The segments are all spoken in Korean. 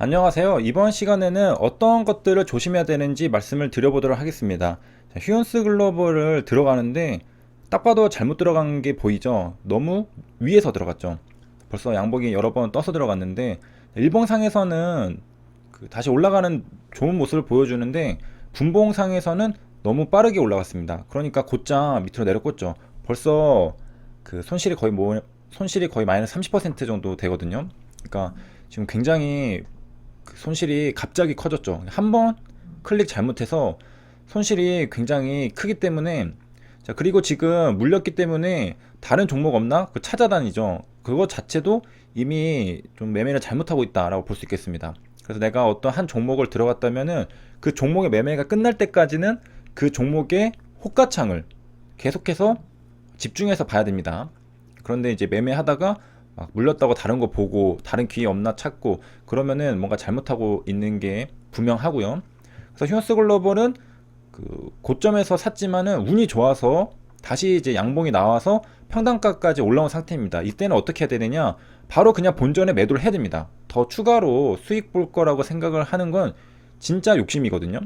안녕하세요. 이번 시간에는 어떤 것들을 조심해야 되는지 말씀을 드려보도록 하겠습니다. 자, 휴언스 글로벌을 들어가는데 딱 봐도 잘못 들어간 게 보이죠? 너무 위에서 들어갔죠. 벌써 양복이 여러 번 떠서 들어갔는데 일봉상에서는 다시 올라가는 좋은 모습을 보여주는데 분봉상에서는 너무 빠르게 올라갔습니다. 그러니까 곧장 밑으로 내려꽂죠. 벌써 손실이 거의 마이너스 30% 정도 되거든요. 그러니까 지금 굉장히 손실이 갑자기 커졌죠. 한 번 클릭 잘못해서 손실이 굉장히 크기 때문에, 자, 그리고 지금 물렸기 때문에 다른 종목 없나? 찾아다니죠. 그거 자체도 이미 좀 매매를 잘못하고 있다라고 볼 수 있겠습니다. 그래서 내가 어떤 한 종목을 들어갔다면은 그 종목의 매매가 끝날 때까지는 그 종목의 호가창을 계속해서 집중해서 봐야 됩니다. 그런데 이제 매매하다가 막 물렸다고 다른 거 보고 다른 기회 없나 찾고 그러면은 뭔가 잘못하고 있는 게 분명하고요. 그래서 휴어스 글로벌은 고점에서 샀지만은 운이 좋아서 다시 이제 양봉이 나와서 평단가까지 올라온 상태입니다. 이때는 어떻게 해야 되느냐? 바로 그냥 본전에 매도를 해야 됩니다. 더 추가로 수익 볼 거라고 생각을 하는 건 진짜 욕심이거든요.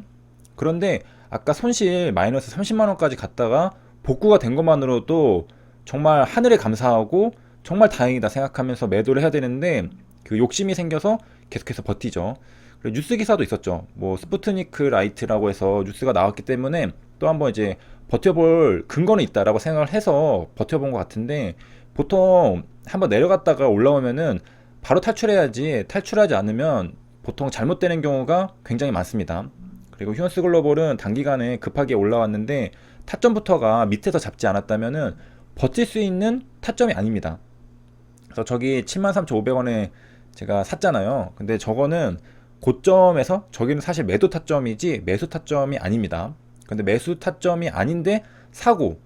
그런데 아까 손실 마이너스 30만 원까지 갔다가 복구가 된 것만으로도 정말 하늘에 감사하고 정말 다행이다 생각하면서 매도를 해야 되는데 그 욕심이 생겨서 계속해서 버티죠. 그리고 뉴스 기사도 있었죠. 뭐 스푸트니크 라이트라고 해서 뉴스가 나왔기 때문에 또 한번 이제 버텨볼 근거는 있다라고 생각을 해서 버텨본 것 같은데, 보통 한번 내려갔다가 올라오면은 바로 탈출해야지, 탈출하지 않으면 보통 잘못되는 경우가 굉장히 많습니다. 그리고 휴언스 글로벌은 단기간에 급하게 올라왔는데 타점부터가 밑에서 잡지 않았다면은 버틸 수 있는 타점이 아닙니다. 그래서 저기 73,500원에 제가 샀잖아요. 근데 저거는 고점에서, 저기는 사실 매도 타점이지 매수 타점이 아닙니다. 근데 매수 타점이 아닌데 사고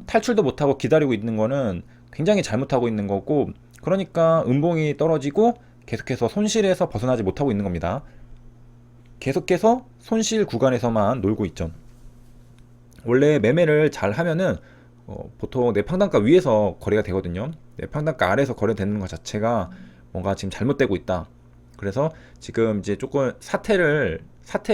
탈출도 못하고 기다리고 있는 거는 굉장히 잘못하고 있는 거고, 그러니까 음봉이 떨어지고 계속해서 손실에서 벗어나지 못하고 있는 겁니다. 계속해서 손실 구간에서만 놀고 있죠. 원래 매매를 잘 하면은 보통 내 평단가 위에서 거래가 되거든요. 내 평단가 아래에서 거래되는 것 자체가 뭔가 지금 잘못되고 있다. 그래서 지금 이제 조금 사태의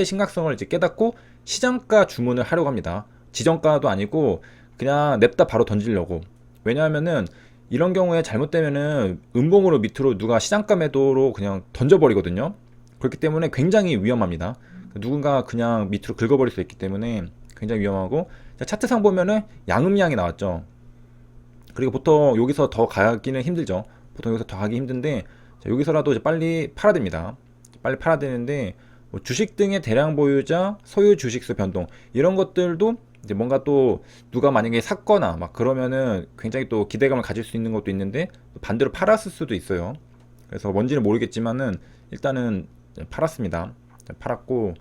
심각성을 이제 깨닫고 시장가 주문을 하려고 합니다. 지정가도 아니고 그냥 냅다 바로 던지려고. 왜냐하면은 이런 경우에 잘못되면은 음봉으로 밑으로 누가 시장가 매도로 그냥 던져버리거든요. 그렇기 때문에 굉장히 위험합니다. 누군가 그냥 밑으로 긁어버릴 수 있기 때문에 굉장히 위험하고, 차트상 보면은 양음량이 나왔죠. 그리고 보통 여기서 더 가기는 힘들죠. 보통 여기서 더 가기 힘든데, 여기서라도 이제 빨리 팔아야 됩니다. 빨리 팔아야 되는데, 뭐 주식 등의 대량 보유자, 소유 주식수 변동 이런 것들도 이제 뭔가 또 누가 만약에 샀거나 막 그러면은 굉장히 또 기대감을 가질 수 있는 것도 있는데 반대로 팔았을 수도 있어요. 그래서 뭔지는 모르겠지만은 일단은 팔았습니다. 팔았고,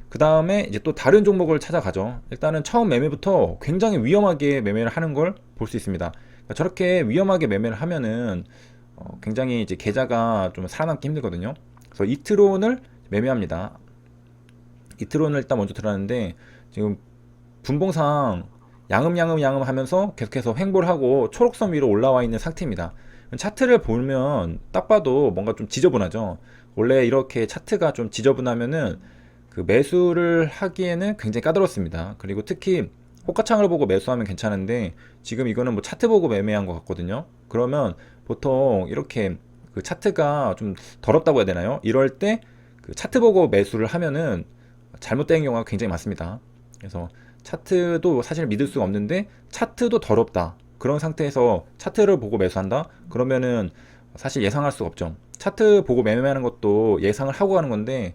그 다음에 이제 또 다른 종목을 찾아가죠. 일단은 처음 매매부터 굉장히 위험하게 매매를 하는 걸 볼 수 있습니다. 그러니까 저렇게 위험하게 매매를 하면은 굉장히 이제 계좌가 좀 살아남기 힘들거든요. 그래서 이트론을 매매합니다. 이트론을 일단 먼저 들어왔는데 지금 분봉상 양음 하면서 계속해서 횡보를 하고 초록선 위로 올라와 있는 상태입니다. 차트를 보면 딱 봐도 뭔가 좀 지저분하죠. 원래 이렇게 차트가 좀 지저분하면은 그 매수를 하기에는 굉장히 까다롭습니다. 그리고 특히 호가창을 보고 매수하면 괜찮은데 지금 이거는 뭐 차트 보고 매매한 것 같거든요. 그러면 보통 이렇게 그 차트가 좀 더럽다고 해야 되나요? 이럴 때 그 차트 보고 매수를 하면은 잘못된 경우가 굉장히 많습니다. 그래서 차트도 사실 믿을 수가 없는데 차트도 더럽다, 그런 상태에서 차트를 보고 매수한다? 그러면은 사실 예상할 수가 없죠. 차트 보고 매매하는 것도 예상을 하고 하는 건데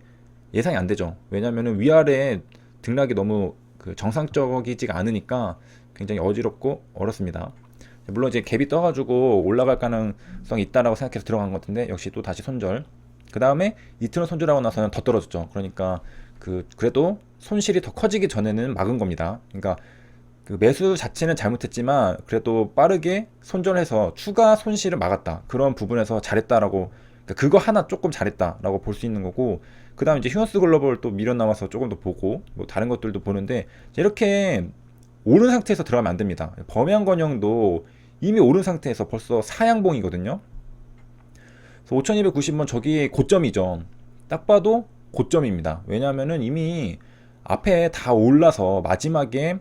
예상이 안 되죠. 왜냐면은 위아래 등락이 너무 정상적이지가 않으니까 굉장히 어지럽고 어렵습니다. 물론 이제 갭이 떠가지고 올라갈 가능성이 있다라고 생각해서 들어간 것 같은데 역시 또 다시 손절. 그 다음에 이틀은 손절하고 나서는 더 떨어졌죠. 그러니까 그래도 손실이 더 커지기 전에는 막은 겁니다. 그러니까 그 매수 자체는 잘못했지만 그래도 빠르게 손절해서 추가 손실을 막았다, 그런 부분에서 잘했다라고, 그러니까 그거 하나 조금 잘했다라고 볼 수 있는 거고, 그 다음 이제 휴어스 글로벌 또 밀어 남아서 조금 더 보고 뭐 다른 것들도 보는데, 이렇게 오른 상태에서 들어가면 안 됩니다. 범양건영도 이미 오른 상태에서 벌써 사양봉이거든요. 5290원 저기 고점이죠. 딱 봐도 고점입니다. 왜냐하면은 이미 앞에 다 올라서 마지막에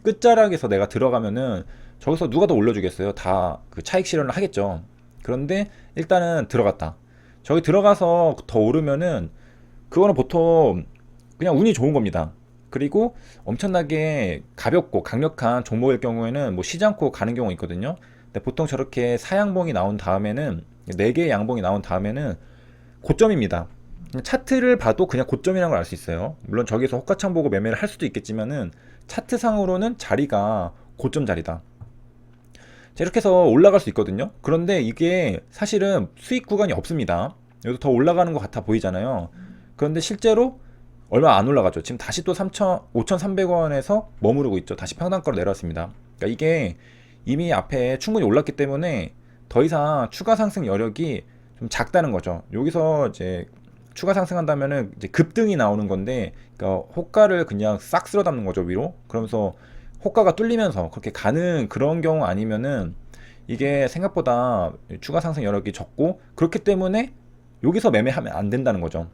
끝자락에서 내가 들어가면은 저기서 누가 더 올려주겠어요? 다 그 차익 실현을 하겠죠. 그런데 일단은 들어갔다. 저기 들어가서 더 오르면은 그거는 보통 그냥 운이 좋은 겁니다. 그리고 엄청나게 가볍고 강력한 종목일 경우에는 뭐 쉬지 않고 가는 경우가 있거든요. 근데 보통 저렇게 사양봉이 나온 다음에는 4개의 양봉이 나온 다음에는 고점입니다. 차트를 봐도 그냥 고점이라는 걸 알 수 있어요. 물론 저기서 호가창 보고 매매를 할 수도 있겠지만은 차트상으로는 자리가 고점 자리다. 자, 이렇게 해서 올라갈 수 있거든요. 그런데 이게 사실은 수익 구간이 없습니다. 여기서 더 올라가는 것 같아 보이잖아요. 그런데 실제로 얼마 안 올라가죠. 지금 다시 또 5,300원에서 머무르고 있죠. 다시 평단가로 내려왔습니다. 그러니까 이게 이미 앞에 충분히 올랐기 때문에 더 이상 추가 상승 여력이 좀 작다는 거죠. 여기서 이제 추가 상승한다면은 이제 급등이 나오는 건데, 그러니까 호가를 그냥 싹 쓸어 담는 거죠, 위로. 그러면서 호가가 뚫리면서 그렇게 가는 그런 경우 아니면은 이게 생각보다 추가 상승 여력이 적고, 그렇기 때문에 여기서 매매하면 안 된다는 거죠.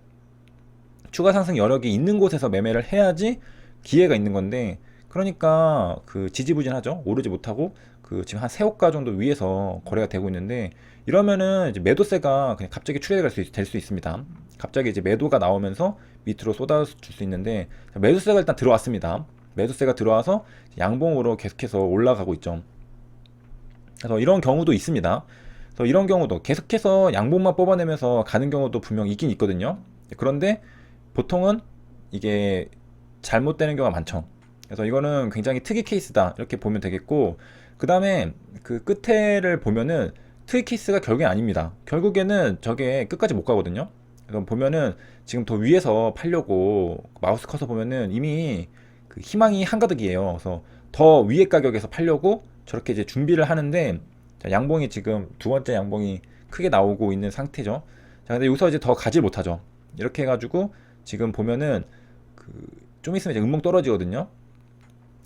추가 상승 여력이 있는 곳에서 매매를 해야지 기회가 있는 건데, 그러니까 그 지지부진하죠. 오르지 못하고 그 지금 한 세호가 정도 위에서 거래가 되고 있는데, 이러면은 이제 매도세가 그냥 갑자기 추가가 될 수 있습니다. 갑자기 이제 매도가 나오면서 밑으로 쏟아줄 수 있는데, 매도세가 일단 들어왔습니다. 매도세가 들어와서 양봉으로 계속해서 올라가고 있죠. 그래서 이런 경우도 있습니다. 그래서 이런 경우도 계속해서 양봉만 뽑아내면서 가는 경우도 분명 있긴 있거든요. 그런데 보통은 이게 잘못되는 경우가 많죠. 그래서 이거는 굉장히 특이 케이스다 이렇게 보면 되겠고, 그 다음에 그 끝에를 보면은 특이 케이스가 결국엔 아닙니다. 결국에는 저게 끝까지 못 가거든요. 그래서 보면은 지금 더 위에서 팔려고 마우스 커서 보면은 이미 그 희망이 한가득이에요. 그래서 더 위에 가격에서 팔려고 저렇게 이제 준비를 하는데, 자, 양봉이 지금 두 번째 양봉이 크게 나오고 있는 상태죠. 자, 근데 여기서 이제 더 가지 못하죠. 이렇게 해가지고 지금 보면은 그 좀 있으면 이제 음봉 떨어지거든요.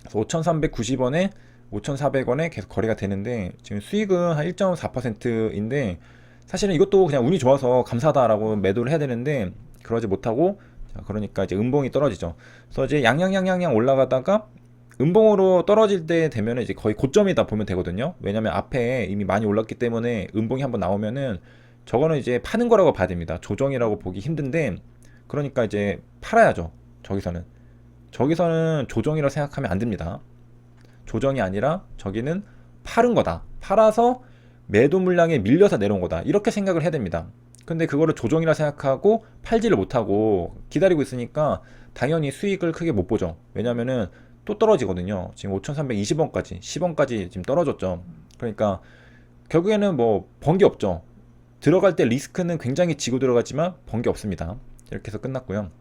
그래서 5,390원에 5,400원에 계속 거래가 되는데, 지금 수익은 한 1.4%인데 사실은 이것도 그냥 운이 좋아서 감사하다라고 매도를 해야 되는데 그러지 못하고, 자, 그러니까 이제 음봉이 떨어지죠. 그래서 이제 양양양양양 올라가다가 음봉으로 떨어질 때 되면은 이제 거의 고점이다 보면 되거든요. 왜냐면 앞에 이미 많이 올랐기 때문에 음봉이 한번 나오면은 저거는 이제 파는 거라고 봐야 됩니다. 조정이라고 보기 힘든데, 그러니까 이제 팔아야죠. 저기서는 조정이라고 생각하면 안 됩니다. 조정이 아니라 저기는 파른 거다. 팔아서 매도 물량에 밀려서 내려온 거다. 이렇게 생각을 해야 됩니다. 근데 그거를 조정이라 생각하고 팔지를 못하고 기다리고 있으니까 당연히 수익을 크게 못 보죠. 왜냐면은 또 떨어지거든요. 지금 5,320원까지 10원까지 지금 떨어졌죠. 그러니까 결국에는 뭐 번 게 없죠. 들어갈 때 리스크는 굉장히 지고 들어갔지만 번 게 없습니다. 이렇게 해서 끝났고요.